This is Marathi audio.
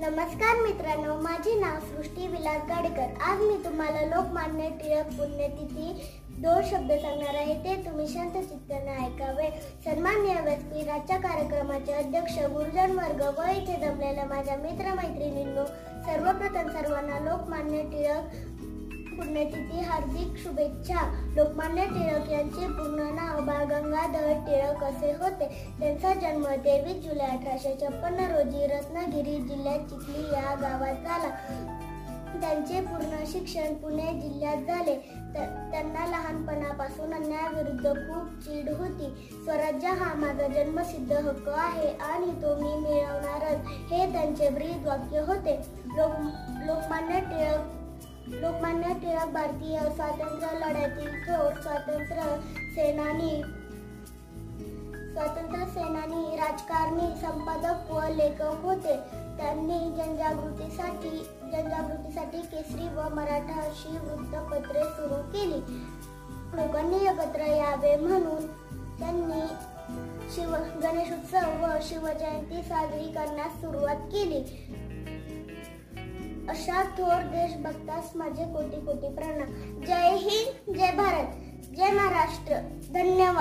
नमस्कार मित्रांनो, माझे नाव सृष्टी विलास गाडेकर। आज मी तुम्हाला लोकमान्य टिळक पुण्यतिथी 2 शब्द सांगणार आहे, ते तुम्ही शांत चित्ताने ऐकावे। सन्माननीय व्यासपीठ आजच्या कार्यक्रमाचे अध्यक्ष, गुरुजन वर्ग व इथे जमलेल्या माझ्या मित्रमैत्रिणींनो, सर्वप्रथम सर्वांना लोकमान्य टिळक पुण्यतिथी हार्दिक शुभेच्छा। लोकमान्य टिळक यांचे पूर्ण नाव बाळ गंगाधर टिळक असे होते। त्यांचा जन्म 23 जुलै 1856 रोजी रत्नागिरी जिल्ह्यात चिखली या गावात झाला। त्यांचे पूर्ण शिक्षण पुणे जिल्ह्यात झाले। त्यांना लहानपणापासून अन्यायाविरुद्ध खूप चीड होती। स्वराज्य हा माझा जन्मसिद्ध हक्क आहे आणि तो मी मिळवणारच, हे त्यांचे ब्रीद वाक्य होते। लोकमान्य टिळक भारतीय स्वातंत्र्य लढ्यातील थोर स्वातंत्र्य सेनानी, राजकारणी, संपादक व लेखक होते। त्यांनी जनजागृतीसाठी केसरी व मराठा अशी वृत्तपत्रे सुरू केली। लोकांनी एकत्र यावे म्हणून त्यांनी गणेशोत्सव व शिवजयंती साजरी करण्यास सुरुवात केली। अशा थोर देशभक्तास माझे कोटी कोटी प्रणाम। जय हिंद, जय भारत, जय महाराष्ट्र। धन्यवाद।